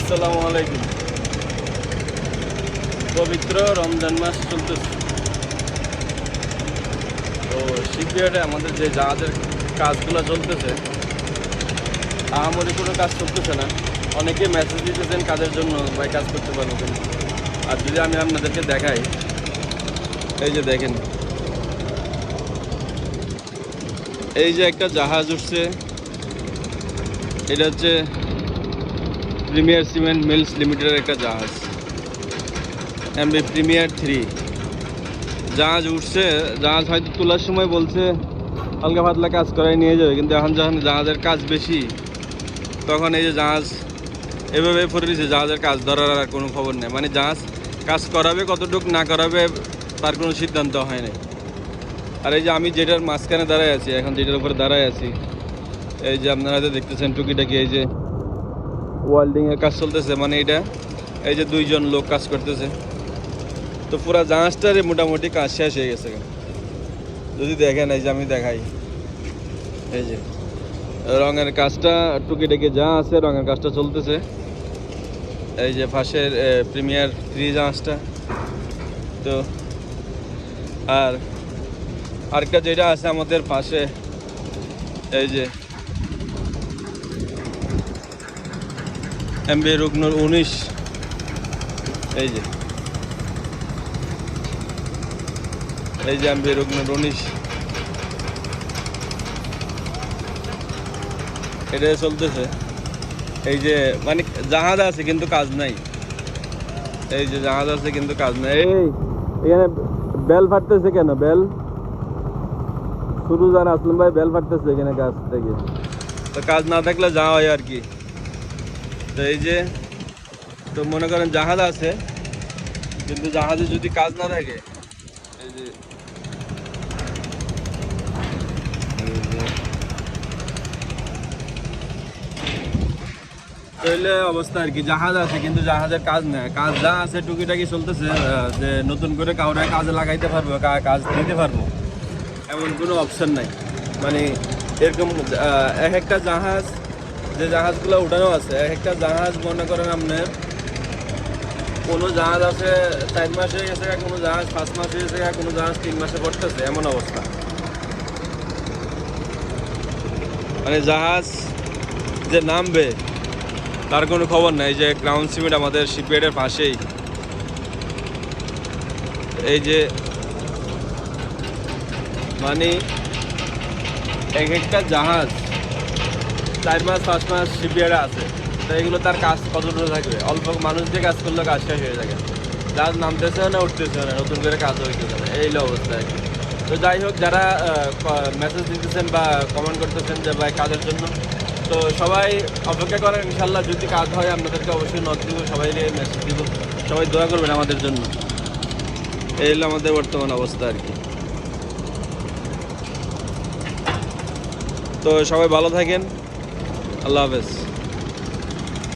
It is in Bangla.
আসসালামু আলাইকুম। পবিত্র রমজান মাস চলতেছে, তো শিপইয়ার্ডে আমাদের যে জাহাজের কাজগুলো চলতেছে, আহামরি কোনো কাজ চলতেছে না। অনেকে মেসেজ দিতেছেন কাজের জন্য, ভাই কাজ করতে পারবো কিনা। আর যদি আমি আপনাদেরকে দেখাই, এই যে দেখেন, এই যে একটা জাহাজ উঠছে, এটা হচ্ছে প্রিমিয়ার সিমেন্ট মিলস লিমিটেডের একটা জাহাজ, এমবি প্রিমিয়ার 3 জাহাজ উঠছে। জাহাজ হয়তো তোলার সময় বলছে হালকা পাতলা কাজ করাই নিয়ে যাবে, কিন্তু এখন যখন জাহাজের কাজ বেশি, তখন এই যে জাহাজ এভাবে পড়ে দিয়েছে, জাহাজের কাজ ধরার আর কোনো খবর নেই। মানে জাহাজ কাজ করাবে কতটুকু না করাবে তার কোনো সিদ্ধান্ত হয় নাই। আর এই যে আমি যেটার মাঝখানে দাঁড়ায় আছি, এখন যেটার উপরে দাঁড়ায় আছি, এই যে আপনারা হয়তো দেখতেছেন টুকিটাকি এই যে ওয়েল্ডিংয়ের কাজ চলতেছে। মানে এটা এই যে 2 জন লোক কাজ করতেছে, তো পুরো জাহাজটারে মোটামুটি কাজ শেষ হয়ে গেছে। যদি দেখেন, এই যে আমি দেখাই, এই যে রঙের কাজটা টুকিটাকি যা আছে, রঙের কাজটা চলতেছে। এই যে পাশের প্রিমিয়ার 3 জাহাজটা, তো আর আরেকটা যেটা আছে আমাদের পাশে, এই যে এমবি রুকনুর 19, এই যে এমবি রুকনুর 19, এটা চলতেছে। এই যে মানে জাহাজ আছে কিন্তু কাজ নাই, এই যে জাহাজ আছে কিন্তু কাজ নাই। এই এখানে বেল ফাটতেছে কেন? বেল শুরু জানা আসলাম ভাই, বেল ফাটতেছে এখানে কাজ থেকে, তো কাজ না থাকলে যা হয় আর কি। তো এই যে, তো মনে করেন জাহাজ আছে, কিন্তু জাহাজে যদি কাজ না থাকে, এই যে তাহলে অবস্থা আর কি, জাহাজ আছে কিন্তু জাহাজের কাজ নেই। কাজ যা আছে টুকিটাকি চলতেছে, যে নতুন করে কাউরে কাজে লাগাইতে পারবো, কাজ দিতে পারবো, এমন কোনো অপশন নাই। মানে এরকম এক একটা জাহাজ, যে জাহাজগুলো উঠানো আছে, এক একটা জাহাজ মনে করেন আপনার, কোনো জাহাজ আছে 4 মাস হয়ে গেছে, কোনো জাহাজ 5 মাস হয়ে গেছে, কোনো জাহাজ 3 মাসে পড়তেছে, এমন অবস্থা। মানে জাহাজ যে নামবে তার কোনো খবর নাই। যে ক্রাউন সিমেন্ট আমাদের শিপইয়ার্ডের পাশেই, এই যে মানে এক একটা জাহাজ 4 মাস 5 মাস শিপইয়ার্ডে আছে, তো এগুলো তার কাজ কতটুকু থাকবে? অল্প মানুষ দিয়ে কাজ করলে কাজ শেষ হয়ে থাকে, জাহাজ নামতেছে না, উঠতেছে না, নতুন করে কাজ হইতেছে না, এই অবস্থা আর কি। তো যাই হোক, যারা মেসেজ দিতেছেন বা কমেন্ট করতেছেন যে ভাই কাজের জন্য, তো সবাই অপেক্ষা করেন, ইনশাল্লাহ যদি কাজ হয় আপনাদেরকে অবশ্যই নক দিব, সবাই মেসেজ দিব, সবাই দোয়া করবেন আমাদের জন্য। এই হলো আমাদের বর্তমান অবস্থা আর কি। তো সবাই ভালো থাকেন, আল্লাহ হাফেজ।